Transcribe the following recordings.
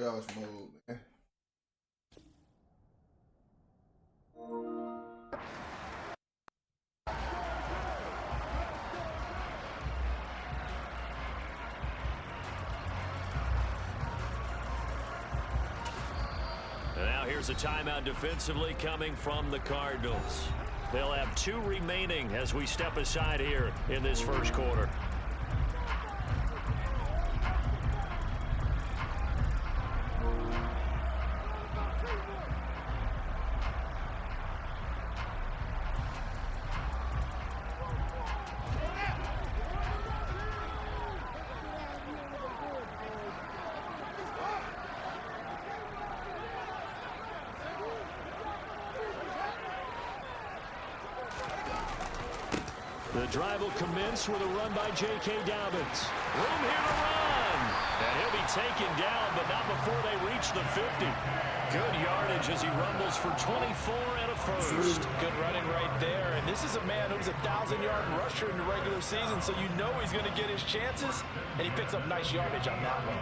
playoffs mode, man. And now here's a timeout defensively coming from the Cardinals. They'll have 2 remaining as we step aside here in this first quarter. The drive will commence with a run by J.K. Dobbins. Room here to run. And he'll be taken down, but not before they reach the 50. Good yardage as he rumbles for 24 and a first. Good running right there. And this is a man who's a 1,000-yard rusher in the regular season, so you know he's going to get his chances. And he picks up nice yardage on that one.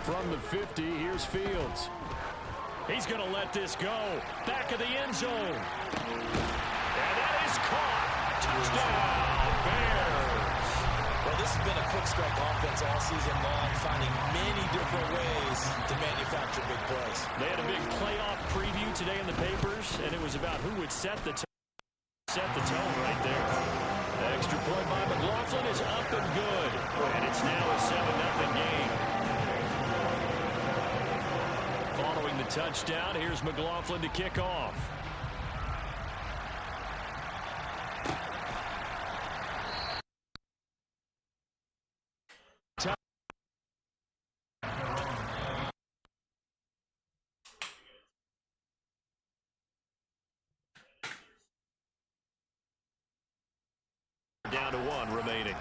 From the 50, here's Fields. He's going to let this go. Back of the end zone. And that is caught. Touchdown, Bears. Well, this has been a quick strike offense all season long, finding many different ways to manufacture big plays. They had a big playoff preview today in the papers, and it was about who would set the tone right there. The extra point by McLaughlin is up and good. And it's now a 7-0 game. Following the touchdown, here's McLaughlin to kick off. Down to 1 remaining.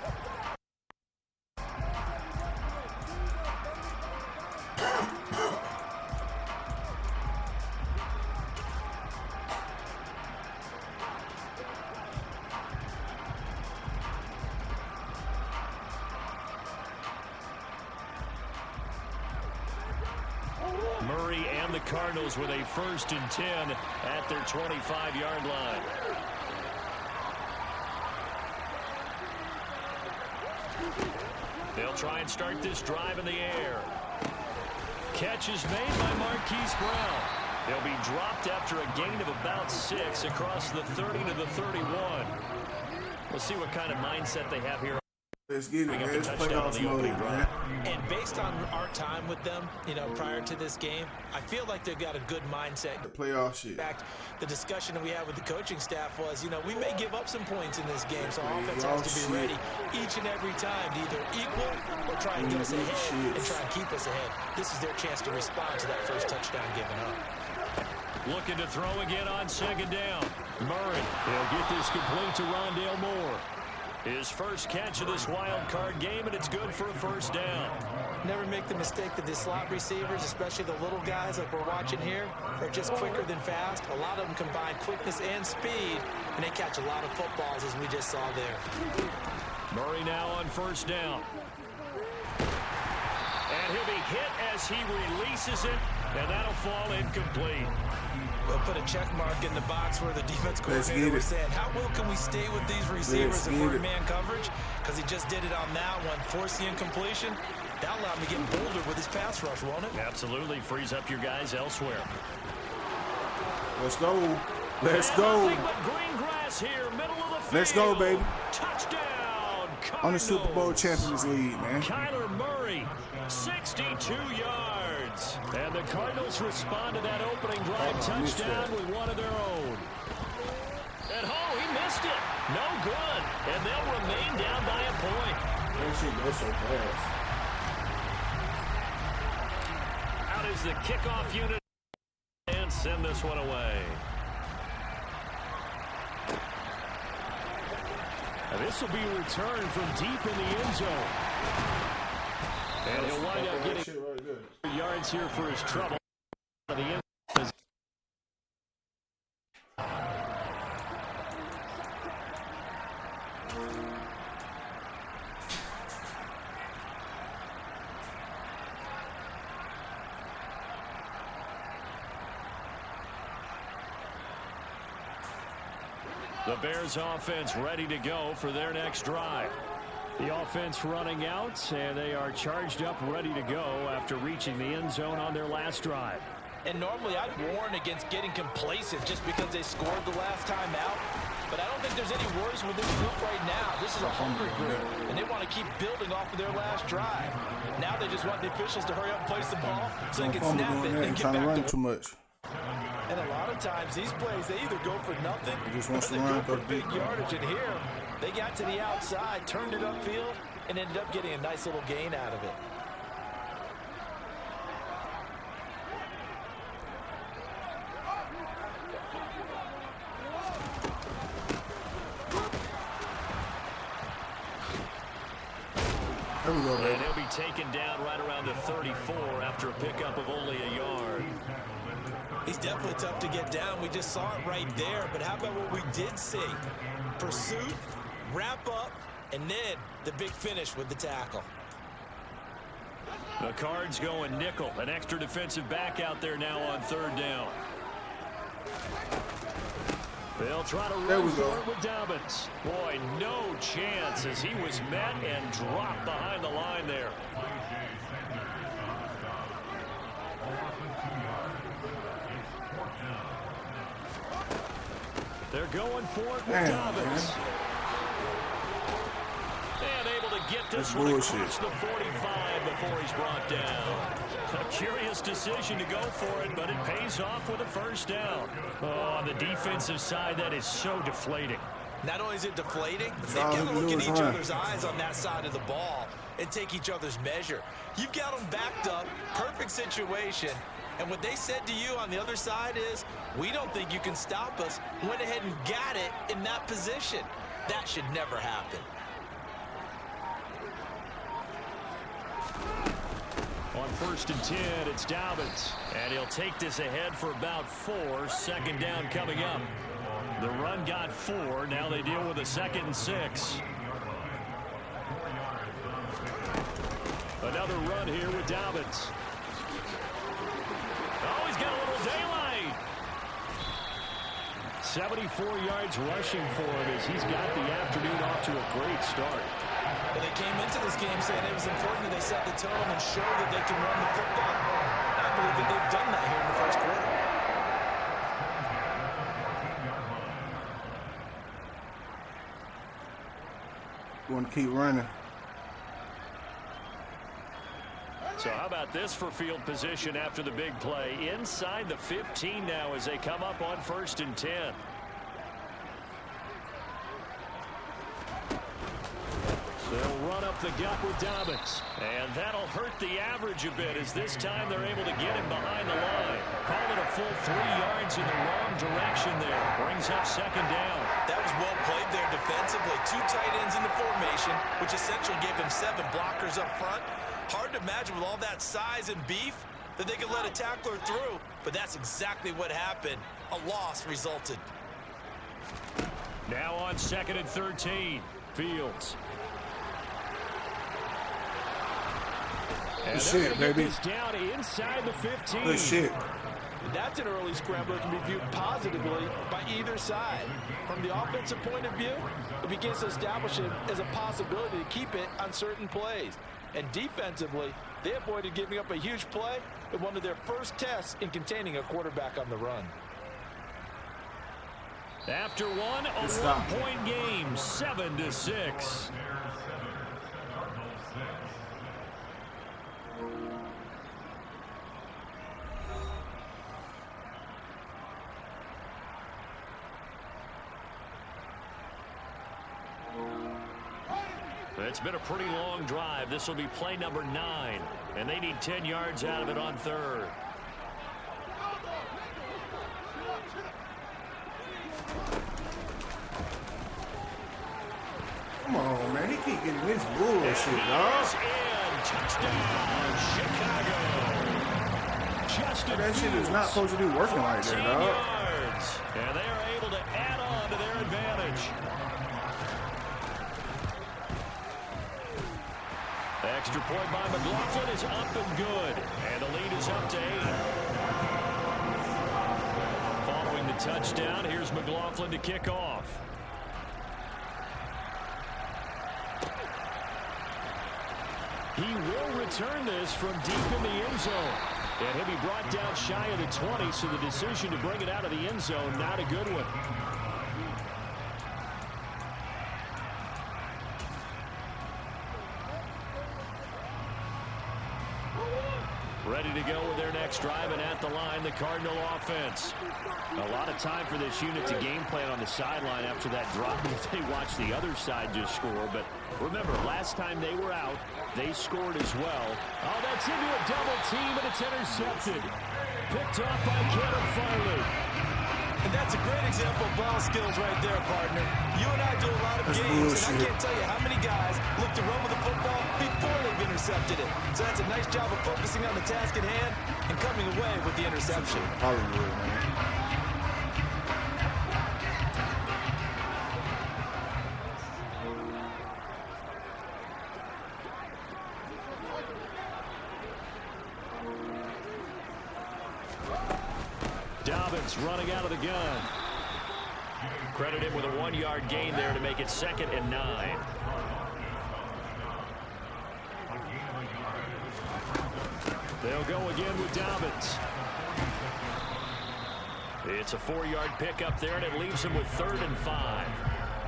Murray and the Cardinals with a 1st and 10 at their 25-yard line. They'll try and start this drive in the air. Catch is made by Marquise Brown. They'll be dropped after a gain of about 6 across the 30 to the 31. We'll see what kind of mindset they have here. Let's get it, man. It's playoffs mode, man. And based on our time with them, prior to this game, I feel like they've got a good mindset. The playoff shit. In fact, the discussion that we had with the coaching staff was, we may give up some points in this game, so our offense has to be ready each and every time to either equal or try and get us ahead and try and keep us ahead. This is their chance to respond to that first touchdown given up. Looking to throw again on 2nd down. Murray, he'll get this complete to Rondale Moore. His first catch of this wild card game, and it's good for a 1st down. Never make the mistake that the slot receivers, especially the little guys like we're watching here, are just quicker than fast. A lot of them combine quickness and speed, and they catch a lot of footballs, as we just saw there. Murray now on 1st down. And he'll be hit as he releases it, and that'll fall incomplete. We'll put a check mark in the box where the defense coordinator was saying, how well can we stay with these receivers in 4-man coverage? Because he just did it on that one, forced the incompletion. That allowed him to get bolder with his pass rush, won't it? Absolutely. Frees up your guys elsewhere. Let's go. Let's go. Green grass here, middle of the field. Let's go, baby. Touchdown, Cardinals. On the Super Bowl Champions League, man. Kyler Murray, 62 yards. And the Cardinals respond to that opening drive touchdown with one of their own. And he missed it. No good. And they'll remain down by a point. That shit goes so fast. Out is the kickoff unit and send this one away. And this will be a return from deep in the end zone. And he'll wind up getting yards here for his trouble. The end zone. The Bears offense ready to go for their next drive. The offense running out, and they are charged up, ready to go after reaching the end zone on their last drive. And normally I'd warn against getting complacent just because they scored the last time out. But I don't think there's any worries with this group right now. This is a hungry group, and they want to keep building off of their last drive. Now they just want the officials to hurry up and place the ball so they can snap it and get back to too much. And a lot of times these plays, they either go for nothing or they go for big yardage. And here, they got to the outside, turned it upfield, and ended up getting a nice little gain out of it. There we go, baby. And he'll be taken down right around the 34 after a pickup of only a yard. He's definitely tough to get down. We just saw it right there. But how about what we did see? Pursuit, wrap up, and then the big finish with the tackle. The Cards going nickel. An extra defensive back out there now on third down. They'll try to run for it with Dobbins. Boy, no chance as he was met and dropped behind the line there. They're going for it with Dobbins. And able to get this one across the 45 before he's brought down. A curious decision to go for it, but it pays off with a first down. Oh, on the defensive side, that is so deflating. Not only is it deflating, they've got to look in each other's eyes on that side of the ball and take each other's measure. You've got them backed up, perfect situation. And what they said to you on the other side is, we don't think you can stop us. Went ahead and got it in that position. That should never happen. On 1st and 10, it's Dobbins. And he'll take this ahead for about 4. Second down coming up. The run got 4. Now they deal with a 2nd and 6. Another run here with Dobbins. Oh, he's got a little daylight. 74 yards rushing for him as he's got the afternoon off to a great start. But they came into this game saying it was important that they set the tone and show that they can run the football. I believe that they've done that here in the first quarter. You want to keep running. So how about this for field position after the big play? Inside the 15 now as they come up on 1st and 10. They'll run up the gut with Dobbins. And that'll hurt the average a bit as this time they're able to get him behind the line. Call it a full 3 yards in the wrong direction there. Brings up 2nd down. That was well played there defensively. 2 tight ends in the formation, which essentially gave them 7 blockers up front. Hard to imagine with all that size and beef that they could let a tackler through. But that's exactly what happened. A loss resulted. Now on 2nd and 13. Fields. Good shit, baby. Down inside the 15. Good shit. That's an early scramble that can be viewed positively by either side. From the offensive point of view, it begins to establish it as a possibility to keep it on certain plays. And defensively, they avoided giving up a huge play in one of their first tests in containing a quarterback on the run. After one, a 1-point game, 7-6. It's been a pretty long drive. This will be play number 9, and they need 10 yards out of it on 3rd. Come on, man. He keep getting this bullshit, And dog. he's in. Touchdown, Chicago. Justin That shit is not supposed to be working like that, 14 dog. yards. And they are able to add on to their advantage. The extra point by McLaughlin is up and good. And the lead is up to 8. Following the touchdown, here's McLaughlin to kick off. He will return this from deep in the end zone. And he'll be brought down shy of the 20, so the decision to bring it out of the end zone, not a good one. Ready to go with their next drive, and at the line, the Cardinal offense. A lot of time for this unit to game plan on the sideline after that drop if they watch the other side just score. But remember, last time they were out, they scored as well. Oh, that's into a double team, and it's intercepted. Picked off by Caleb Farley. And that's a great example of ball skills right there, partner. You and I do a lot of games, and I can't tell you how many guys look to run with the football before they've intercepted it. So that's a nice job of focusing on the task at hand and coming away with the interception. Hollywood, man. Dobbins running out of the gun. Credit him with a 1-yard gain there to make it 2nd and 9. They'll go again with Dobbins. It's a 4-yard pickup there, and it leaves him with 3rd and 5.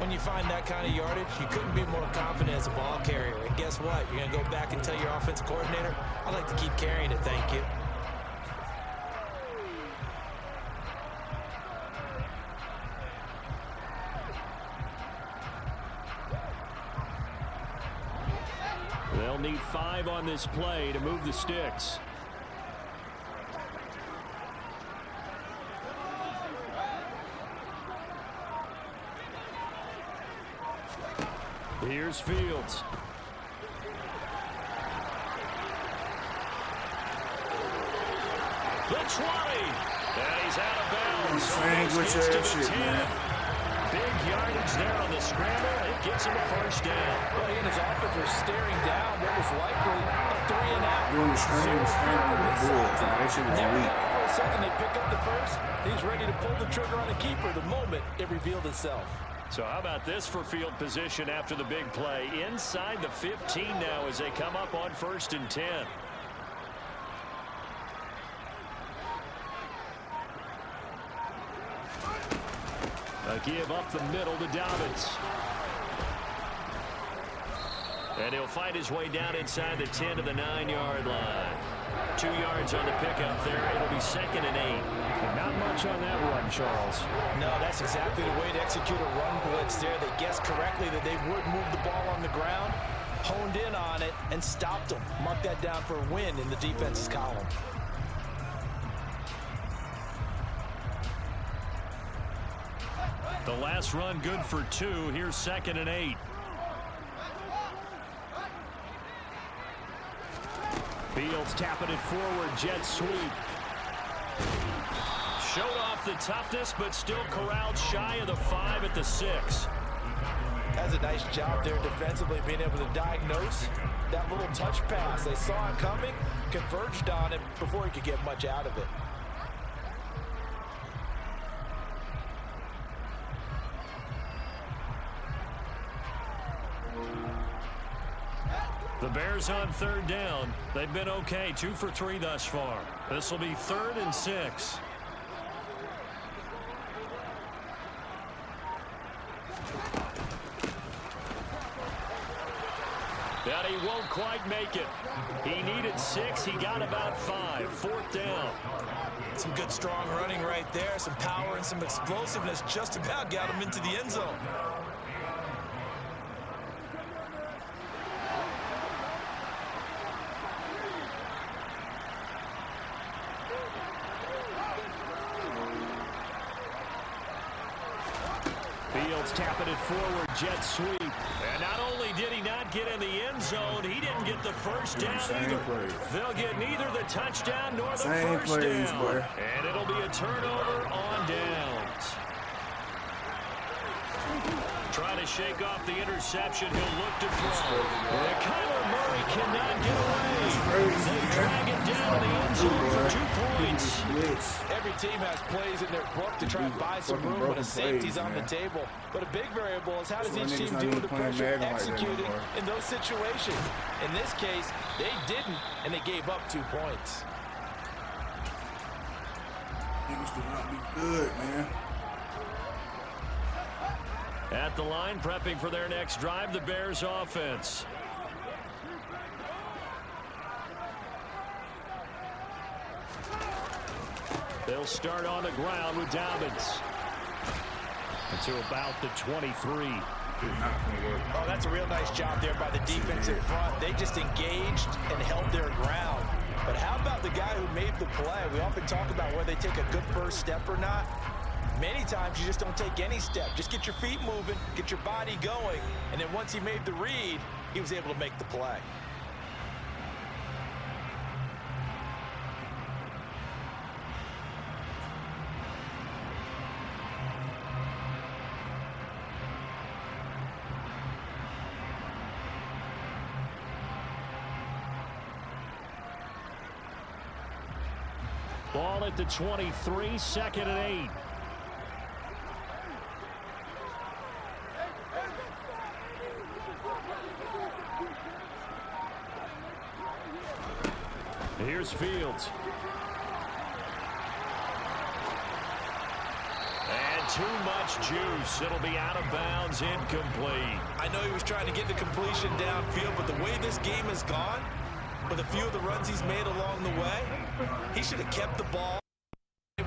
When you find that kind of yardage, you couldn't be more confident as a ball carrier. And guess what? You're going to go back and tell your offensive coordinator, I'd like to keep carrying it, thank you. They'll need 5 on this play to move the sticks. Here's Fields. The 20. And he's out of bounds. Sandwich ass shit, man. Big yardage there on the scramble. It gets him a 1st down. Well, he and his offense were staring down what was likely a 3 and out. Doing the screen with the bull. That shit was weak. For a second, they pick up the first. He's ready to pull the trigger on a keeper the moment it revealed itself. So how about this for field position after the big play? Inside the 15 now as they come up on 1st and 10. A give up the middle to Dobbins. And he'll fight his way down inside the 10 to the 9-yard line. 2 yards on the pickup there. It'll be 2nd and 8. And not much on that run, Charles. No, that's exactly the way to execute a run blitz there. They guessed correctly that they would move the ball on the ground, honed in on it, and stopped them. Mark that down for a win in the defense's column. The last run good for 2. Here's 2nd and 8. Fields tapping it forward. Jet sweep. Showed off the toughness, but still corralled shy of the 5 at the 6. That's a nice job there defensively, being able to diagnose that little touch pass. They saw it coming, converged on it before he could get much out of it. The Bears on 3rd down. They've been okay. 2 for 3 thus far. This will be 3rd and 6. But he won't quite make it. He needed 6. He got about 5. 4th down. Some good strong running right there. Some power and some explosiveness just about got him into the end zone. Fields tapping it forward. Jet sweep. And now only did he not get in the end zone, he didn't get the first down either. They'll get neither the touchdown nor the first down. Boy. And it'll be a turnover on downs. Trying to shake off the interception. He'll look to throw. And Kyler Murray cannot get away. They drag it down in the end zone for 2 points. Every team has plays in their book to try and buy some room when a safety's on the table. But a big variable is how does each team deal with the pressure executed in those situations. In this case, they didn't, and they gave up 2 points. Niggas do not be good, man. At the line, prepping for their next drive, the Bears offense. They'll start on the ground with Dobbins. To about the 23. Oh, that's a real nice job there by the defense in front. They just engaged and held their ground. But how about the guy who made the play? We often talk about whether they take a good first step or not. Many times you just don't take any step. Just get your feet moving, get your body going, and then once he made the read, he was able to make the play. Ball at the 23, 2nd and 8. Here's Fields. And too much juice. It'll be out of bounds, incomplete. I know he was trying to get the completion downfield, but the way this game has gone, with a few of the runs he's made along the way, he should have kept the ball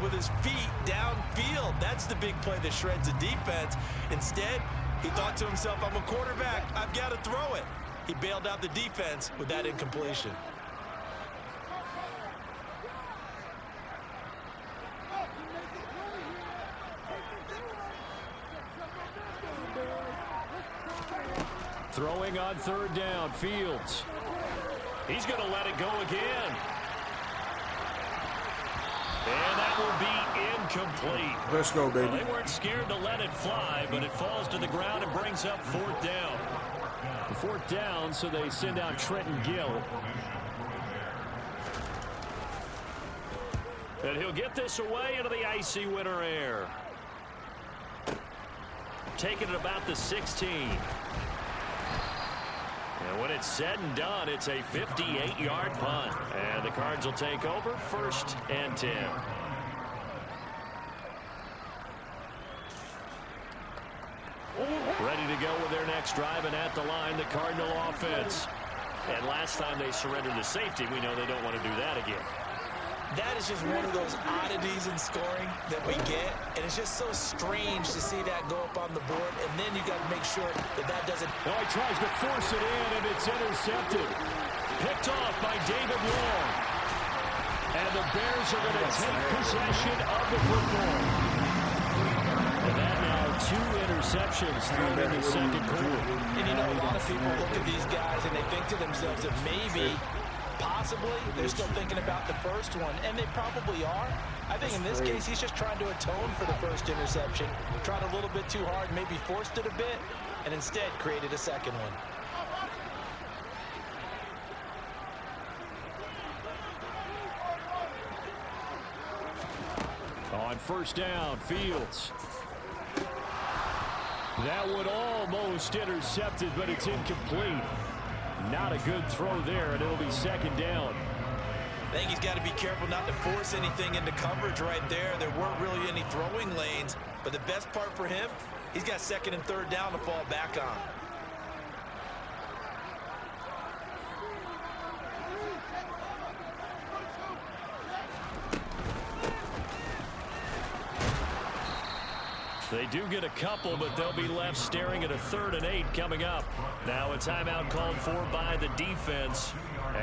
with his feet downfield. That's the big play that shreds the defense. Instead, he thought to himself, I'm a quarterback, I've got to throw it. He bailed out the defense with that incompletion. Throwing on 3rd down, Fields. He's going to let it go again. And that will be incomplete. Let's go, baby. Well, they weren't scared to let it fly, but it falls to the ground and brings up 4th down. 4th down, so they send out Trenton Gill. And he'll get this away into the icy winter air. Taking it about the 16. And when it's said and done, it's a 58-yard punt. And the Cards will take over, 1st and 10. Ready to go with their next drive, and at the line, the Cardinal offense. And last time they surrendered the safety, we know they don't want to do that again. That is just one of those oddities in scoring that we get, and it's just so strange to see that go up on the board, and then you got to make sure that that doesn't... Oh, he tries to force it in, and it's intercepted. Picked off by David Long. And the Bears are going to take possession of the football. And that now 2 interceptions thrown in the 2nd quarter. And you know, a lot of people look at these guys and they think to themselves that maybe... possibly they're still thinking about the first one, and they probably are. I think in this case, he's just trying to atone for the first interception. Tried a little bit too hard, maybe forced it a bit, and instead created a second one. On 1st down, Fields. That one almost intercepted, but it's incomplete. Not a good throw there, and it'll be 2nd down. I think he's got to be careful not to force anything into coverage right there. There weren't really any throwing lanes, but the best part for him, he's got 2nd and 3rd down to fall back on. They do get a couple, but they'll be left staring at a 3rd and 8 coming up. Now a timeout called for by the defense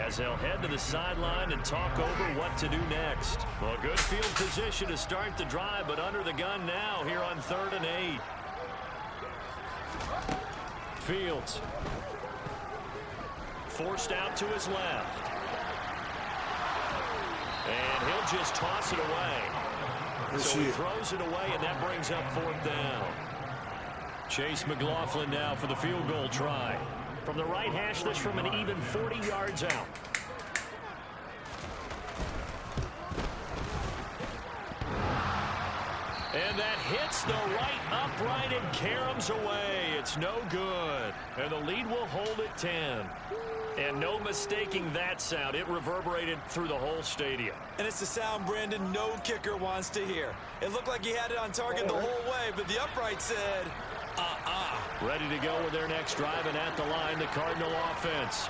as they'll head to the sideline and talk over what to do next. Well, good field position to start the drive, but under the gun now here on 3rd and 8. field. Forced out to his left. And he'll just toss it away. So he throws it away, and that brings up 4th down. Chase McLaughlin now for the field goal try. From the right hash, this from an even 40 yards out. And that hits the right upright and caroms away. It's no good. And the lead will hold at 10. And no mistaking that sound. It reverberated through the whole stadium. And it's the sound, Brandon, no kicker wants to hear. It looked like he had it on target the whole way, but the upright said, Ready to go with their next drive, and at the line, the Cardinal offense.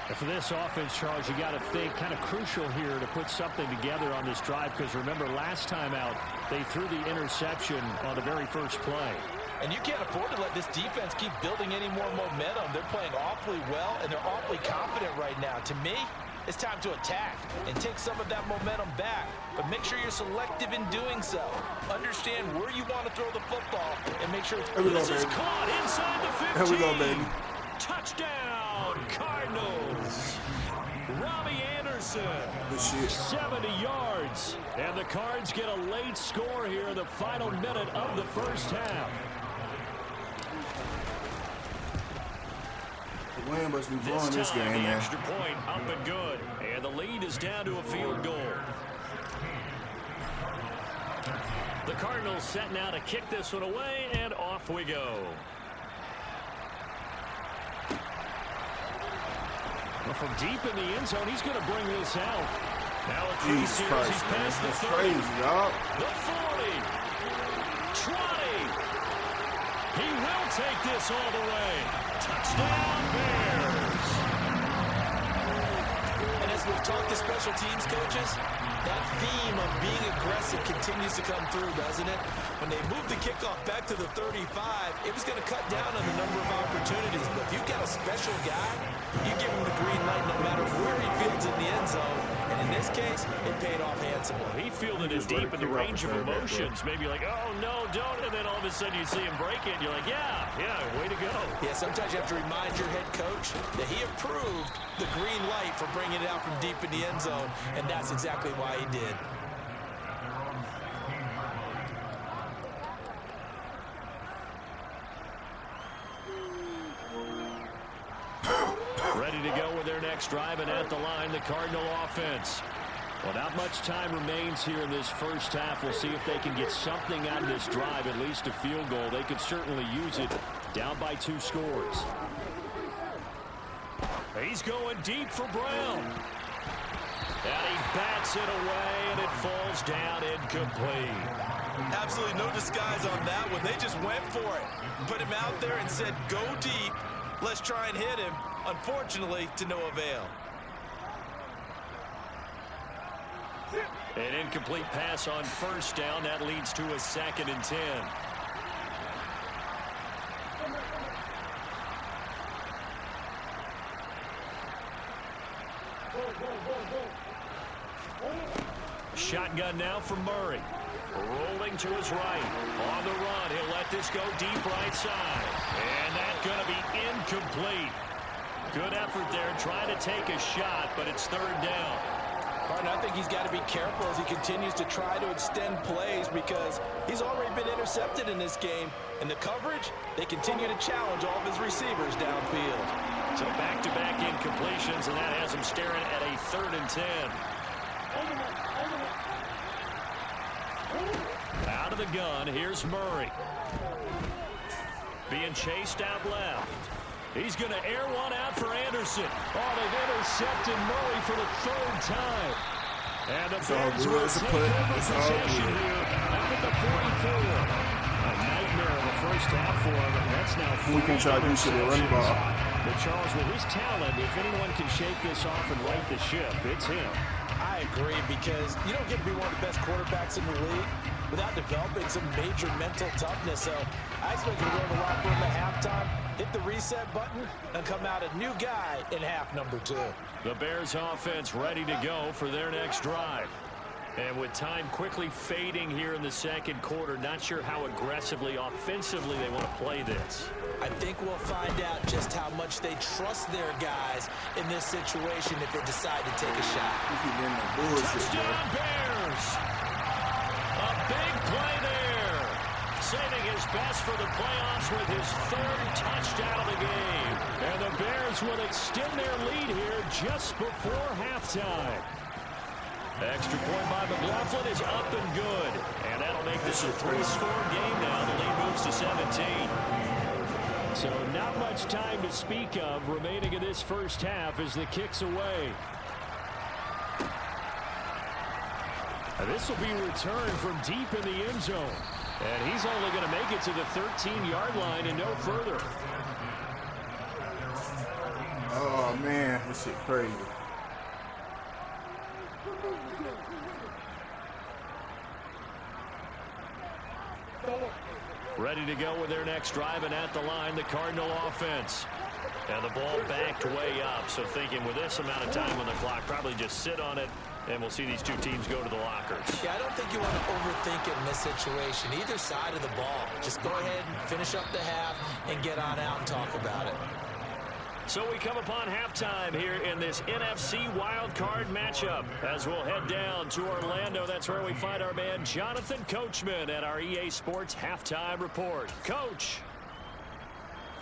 And for this offense, Charles, you got to think kind of crucial here to put something together on this drive, because remember last time out, they threw the interception on the very first play. And you can't afford to let this defense keep building any more momentum. They're playing awfully well, and they're awfully confident right now. To me, it's time to attack and take some of that momentum back. But make sure you're selective in doing so. Understand where you want to throw the football and make sure it's... This is caught inside the 15. Here we go, baby. Touchdown, Cardinals. Robbie Anderson, Good shit. 70 yards. And the Cards get a late score here in the final minute of the first half. The wind must be blowing this game, the man. extra point up and good. And the lead is down to a field goal. The Cardinals set now to kick this one away, and off we go. Well, from deep in the end zone, he's going to bring this out. Now a Jesus Christ, he's man. past the That's 30, crazy, y'all. the 40, 20. He will take this all the way. Touchdown, Bears. And as we've talked to special teams coaches, that theme of being aggressive continues to come through, doesn't it? When they moved the kickoff back to the 35, it was going to cut down on the number of opportunities. But if you've got a special guy, you give him the green light no matter where he fields in the end zone. And in this case, it paid off handsomely. He fielded it deep in the range of emotions. Maybe like, oh, no, don't. And then all of a sudden you see him break it, and you're like, yeah, way to go. Yeah, sometimes you have to remind your head coach that he approved the green light for bringing it out from deep in the end zone, and that's exactly why he did. Ready to go with their next drive, and at the line, the Cardinal offense. Well, not much time remains here in this first half. We'll see if they can get something out of this drive, at least a field goal. They could certainly use it, down by 2 scores. He's going deep for Brown. And he bats it away, and it falls down incomplete. Absolutely no disguise on that one. They just went for it. Put him out there and said, go deep. Let's try and hit him. Unfortunately, to no avail. An incomplete pass on first down. That leads to a 2nd and 10. Shotgun now for Murray. Rolling to his right. On the run. He'll let this go deep right side. And that's going to be incomplete. Good effort there trying to take a shot, but it's 3rd down. Partner, I think he's got to be careful as he continues to try to extend plays because he's already been intercepted in this game. And the coverage, they continue to challenge all of his receivers downfield. So back-to-back incompletions, and that has him staring at a 3rd and 10. Out of the gun, here's Murray. Being chased out left. He's going to air one out for Anderson. Oh, they've intercepted Murray for the 3rd time. And the Bears will take over possession here up at the 44. A nightmare of a first half for him. That's now 4. We can try to do shit with running ball. But Charles, with his talent, if anyone can shake this off and right the ship, it's him. I agree, because you don't get to be one of the best quarterbacks in the league without developing some major mental toughness. So I expect him to go to the locker room at halftime, hit the reset button, and come out a new guy in half number 2. The Bears offense ready to go for their next drive. And with time quickly fading here in the 2nd quarter, not sure how aggressively, offensively they want to play this. I think we'll find out just how much they trust their guys in this situation if they decide to take a shot. Touchdown, Bears! A big play there. Saving his best for the playoffs with his third touchdown of the game. And the Bears will extend their lead here just before halftime. Extra point by McLaughlin is up and good. And that'll make this a 3-score game now. The lead moves to 17. So not much time to speak of remaining in this first half as the kick's away. This will be returned from deep in the end zone. And he's only going to make it to the 13-yard line and no further. Oh, man. This shit crazy. Ready to go with their next drive, and at the line, the Cardinal offense. And the ball backed way up, so thinking with this amount of time on the clock, probably just sit on it, and we'll see these two teams go to the lockers. Yeah, I don't think you want to overthink it in this situation. Either side of the ball. Just go ahead and finish up the half and get on out and talk about it. So we come upon halftime here in this NFC wildcard matchup as we'll head down to Orlando. That's where we find our man Jonathan Coachman at our EA Sports Halftime Report. Coach.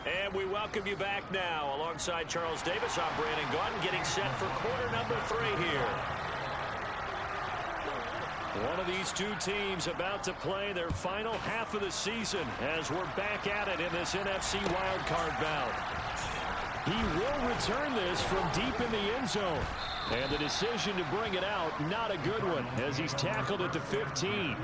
And we welcome you back now. Alongside Charles Davis, I'm Brandon Gaudin getting set for quarter number 3 here. One of these two teams about to play their final half of the season as we're back at it in this NFC wildcard bout. He will return this from deep in the end zone. And the decision to bring it out, not a good one, as he's tackled at the 15.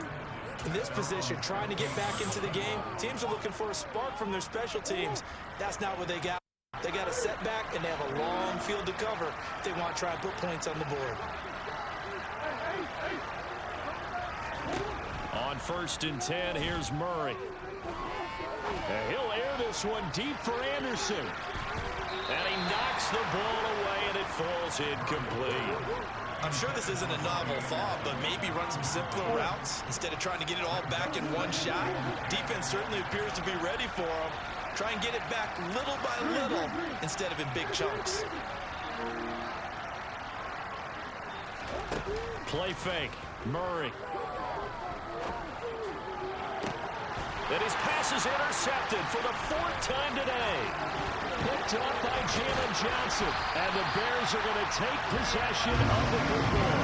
In this position, trying to get back into the game, teams are looking for a spark from their special teams. That's not what they got. They got a setback, and they have a long field to cover if they want to try and put points on the board. On 1st and 10, here's Murray. And he'll air this one deep for Anderson. And he knocks the ball away, and it falls incomplete. I'm sure this isn't a novel thought, but maybe run some simpler routes instead of trying to get it all back in one shot. Defense certainly appears to be ready for him. Try and get it back little by little instead of in big chunks. Play fake. Murray. And his pass is intercepted for the 4th time today. Picked up by Jalen Johnson. And the Bears are going to take possession of the football.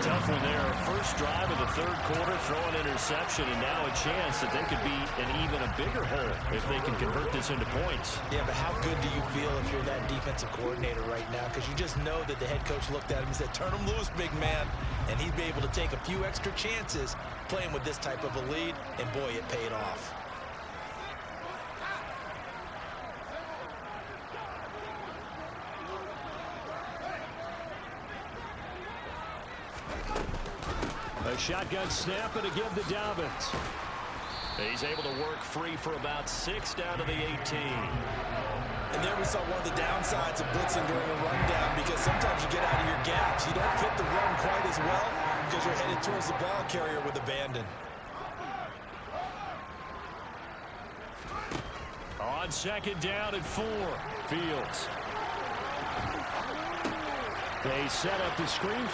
Tough one there. First drive of the 3rd quarter, throw an interception, and now a chance that they could be in even a bigger hole if they can convert this into points. Yeah, but how good do you feel if you're that defensive coordinator right now? Because you just know that the head coach looked at him and said, turn him loose, big man. And he'd be able to take a few extra chances playing with this type of a lead, and boy, it paid off. A shotgun snap and a give to Dobbins. He's able to work free for about 6 down to the 18. And there we saw one of the downsides of blitzing during a rundown, because sometimes you get out of your gaps. You don't fit the run quite as well because you're headed towards the ball carrier with abandon. On 2nd down and 4, Fields. They set up the screen for